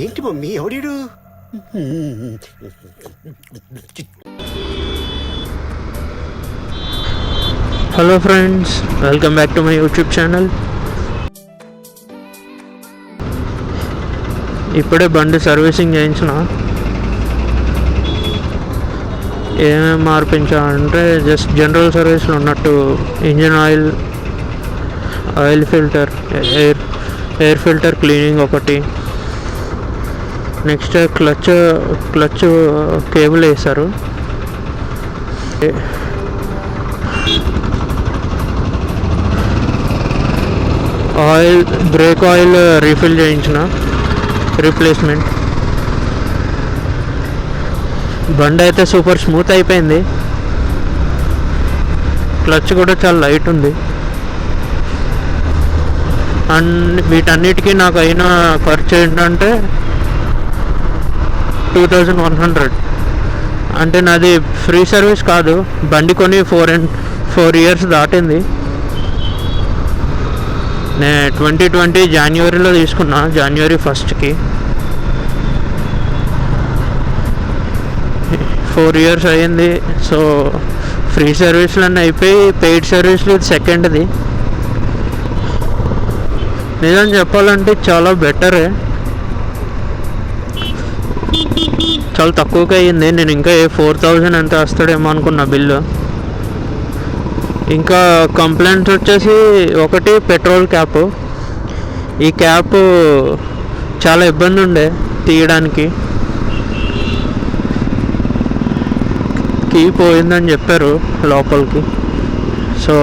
ఏంటి మమ్మీ ఎవడీడు? Hello friends, welcome back to my YouTube channel. ఇప్పుడే బండి సర్వీసింగ్ చేయించిన. ఏమేమి మార్పించాలంటే జస్ట్ జనరల్ సర్వీస్లో ఉన్నట్టు engine oil filter, air filter cleaning ఒకటి. నెక్స్ట్ క్లచ్ కేబుల్ వేశారు. బ్రేక్ ఆయిల్ రీఫిల్ చేయించిన, రీప్లేస్మెంట్. బండి అయితే సూపర్ స్మూత్ అయిపోయింది. క్లచ్ కూడా చాలా లైట్ ఉంది. అండ్ వీటన్నిటికీ నాకు అయిన ఖర్చు ఏంటంటే 2100. అంటే నాది ఫ్రీ సర్వీస్ కాదు, బండి కొని 4 years దాటింది. నేను 2020 జనవరిలో తీసుకున్నా, January 1st. 4 years అయ్యింది. సో ఫ్రీ సర్వీస్లు అన్నీ అయిపోయి పెయిడ్ సర్వీస్లు సెకండ్ది. నిజం చెప్పాలంటే చాలా బెటరే, చాలా తక్కువగా అయ్యింది. నేను ఇంకా 4000 ఎంత వస్తాడేమో అనుకున్నా బిల్లు. ఇంకా కంప్లైంట్స్ వచ్చేసి ఒకటి పెట్రోల్ క్యాప్. ఈ క్యాప్ చాలా ఇబ్బంది ఉండే తీయడానికి. కీ పోయిందని చెప్పారు లోపలికి. సో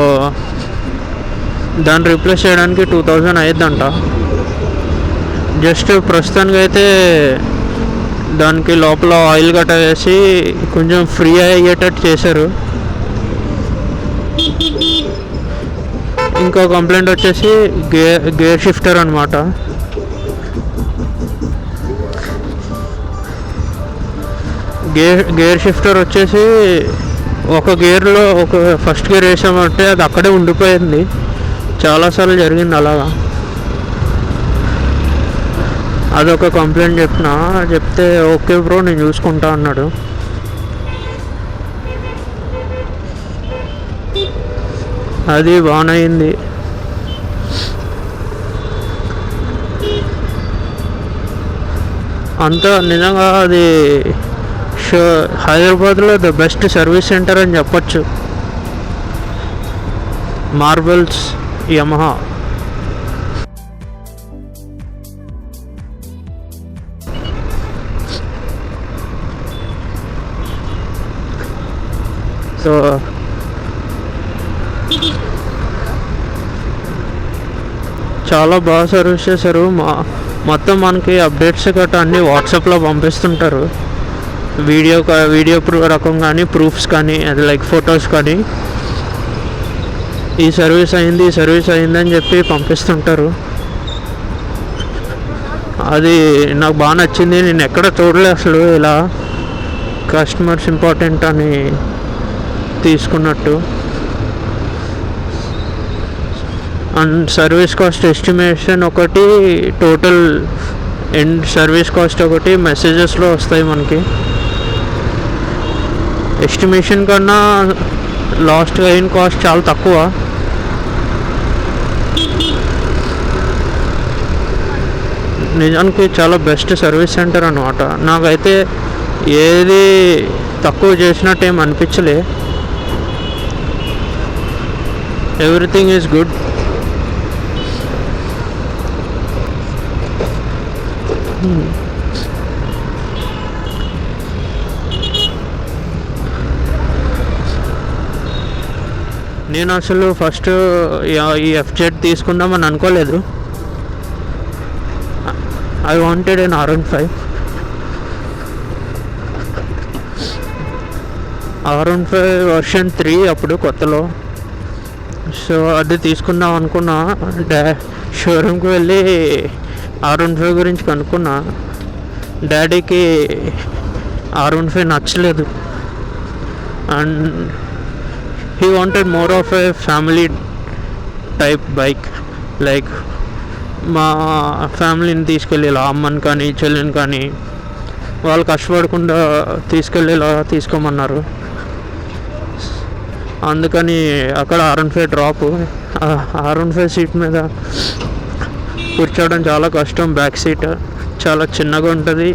దాన్ని రీప్లేస్ చేయడానికి 2000 అయ్యిద్దంట. జస్ట్ ప్రస్తుతానికి అయితే దానికి లోపల ఆయిల్ గట్ట వేసి కొంచెం ఫ్రీ అయ్యేటట్టు చేశారు. ఇంకో కంప్లైంట్ వచ్చేసి గేర్ షిఫ్టర్ అనమాట. గేర్ షిఫ్టర్ వచ్చేసి ఒక గేర్లో ఫస్ట్ గేర్ వేసామంటే అది అక్కడే ఉండిపోయింది. చాలాసార్లు జరిగింది అలాగా. అదొక కంప్లైంట్ చెప్తే ఓకే బ్రో నేను చూసుకుంటా అన్నాడు. అది బాగానే అయింది. అంతా నిజంగా అది హైదరాబాద్లో ద బెస్ట్ సర్వీస్ సెంటర్ అని చెప్పచ్చు. Marbles Yamaha. సో చాలా బాగా సర్వీస్ చేశారు. మొత్తం మనకి అప్డేట్స్ గట్రా అన్నీ వాట్సాప్లో పంపిస్తుంటారు. వీడియో రకం కానీ, ప్రూఫ్స్ కానీ, అది లైక్ ఫొటోస్ కానీ, ఈ సర్వీస్ అయిందని చెప్పి పంపిస్తుంటారు. అది నాకు బాగా నచ్చింది. నేను ఎక్కడ చూడలే అసలు ఇలా కస్టమర్స్ ఇంపార్టెంట్ అని తీసుకున్నట్టు. అండ్ సర్వీస్ కాస్ట్ ఎస్టిమేషన్ ఒకటి, టోటల్ ఎండ్ సర్వీస్ కాస్ట్ ఒకటి మెసేజెస్లో వస్తాయి మనకి. ఎస్టిమేషన్ కన్నా లాస్ట్ అయిన కాస్ట్ చాలా తక్కువ. నిజానికి చాలా బెస్ట్ సర్వీస్ సెంటర్ అన్నమాట. నాకైతే ఏది తక్కువ చేసినట్టు ఏం అనిపించలే. Everything is good. నేను అసలు ఫస్ట్ ఈ FZ తీసుకుందామని అనుకోలేదు. I wanted an R15. R15 version 3 అప్పుడు కొత్తలో. సో అది తీసుకుందాం అనుకున్నా. షోరూమ్కి వెళ్ళి R15 గురించి కనుక్కున్నా. డాడీకి R15 నచ్చలేదు. And he wanted more of a family type bike, like మా ఫ్యామిలీని తీసుకెళ్ళేలా, అమ్మని కానీ చెల్లిని కానీ వాళ్ళు కష్టపడకుండా తీసుకెళ్ళేలా తీసుకోమన్నారు. అందుకని అక్కడ R15 డ్రాప్. R15 సీట్ మీద కూర్చోవడం చాలా కష్టం. బ్యాక్ సీట్ చాలా చిన్నగా ఉంటుంది,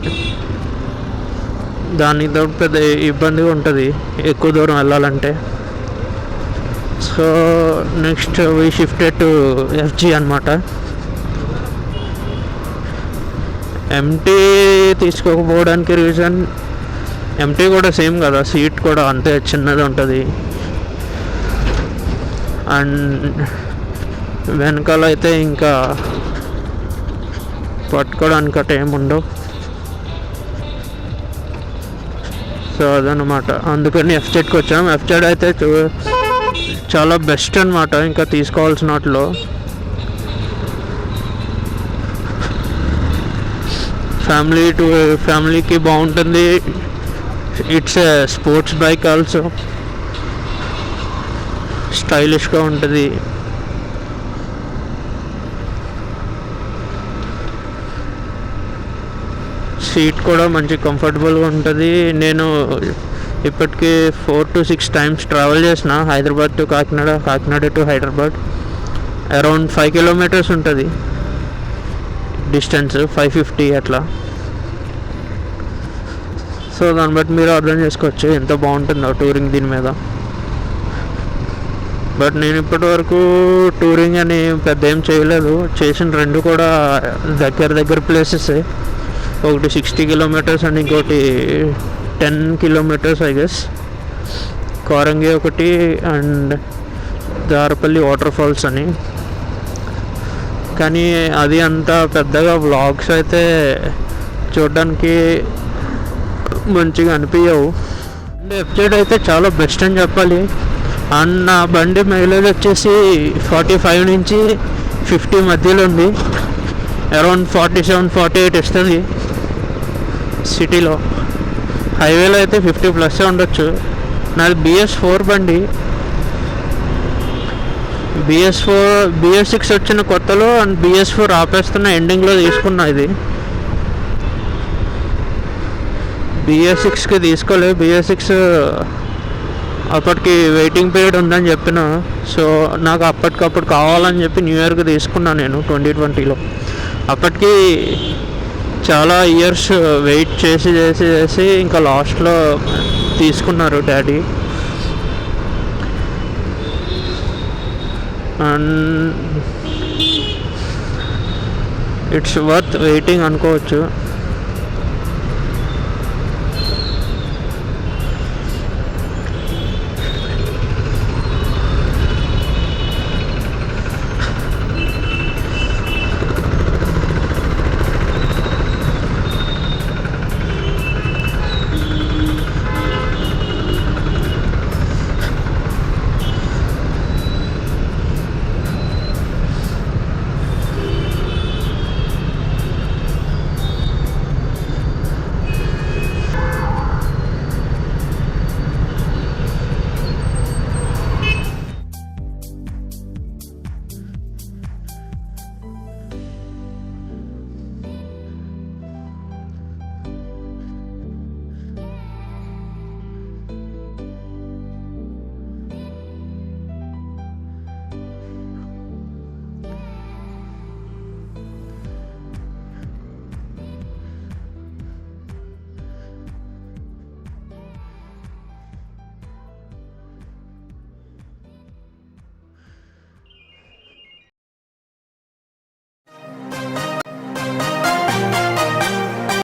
దానికి తోడు పెద్ద ఇబ్బందిగా ఉంటుంది ఎక్కువ దూరం వెళ్ళాలంటే. So next we shifted to FG అనమాట. MT తీసుకోకపోవడానికి రీజన్, MT కూడా సేమ్ కదా, సీట్ కూడా అంతే చిన్నది ఉంటుంది. అండ్ వెనకాల అయితే ఇంకా పట్టుకోవడానికి అట్ట ఏముండవు. సో అదనమాట, అందుకని FZకి వచ్చాం. FZ అయితే చాలా బెస్ట్ అనమాట ఇంకా తీసుకోవాల్సిన వాటిలో. ఫ్యామిలీకి బాగుంటుంది. It's a sports bike also, స్టైలిష్గా ఉంటుంది. సీట్ కూడా మంచి కంఫర్టబుల్గా ఉంటుంది. నేను ఇప్పటికీ 4 to 6 times ట్రావెల్ చేసిన, Hyderabad to Kakinada, Kakinada to Hyderabad. Around 5 kilometers ఉంటుంది డిస్టెన్స్, 550 అట్లా. సో దాన్ని బట్టి మీరు అర్థం చేసుకోవచ్చు ఎంత బాగుంటుందో టూరింగ్ దీని మీద. బట్ నేను ఇప్పటి వరకు టూరింగ్ అని పెద్ద ఏం చేయలేదు. చేసిన 2 కూడా దగ్గర ప్లేసెసే. ఒకటి 60 kilometers అని, ఇంకోటి 10 kilometers ఐ గెస్. కోరంగి ఒకటి, అండ్ దారపల్లి వాటర్ ఫాల్స్ అని. కానీ అది అంత పెద్దగా వ్లాగ్స్ అయితే చూడడానికి మంచిగా అనిపించవు. FZ అయితే చాలా బెస్ట్ అని చెప్పాలి. అండ్ నా బండి మైలేజ్ వచ్చేసి 45 నుంచి 50 మధ్యలో ఉంది. అరౌండ్ 47-48 ఇస్తుంది సిటీలో. హైవేలో అయితే 50+ ఉండొచ్చు. నాది BS4 బండి. BS6 వచ్చిన కొత్తలో అండ్ BS4 ఆపేస్తున్న ఎండింగ్లో తీసుకున్నా. ఇది BS6కి తీసుకోలేదు. BS6 అప్పటికి వెయిటింగ్ పీరియడ్ ఉందని చెప్పిన. సో నాకు అప్పటికప్పుడు కావాలని చెప్పి న్యూ ఇయర్కి తీసుకున్నాను నేను 2020లో. అప్పటికి చాలా ఇయర్స్ వెయిట్ చేసి ఇంకా లాస్ట్లో తీసుకున్నారు daddy. And it's worth waiting అనుకోవచ్చు.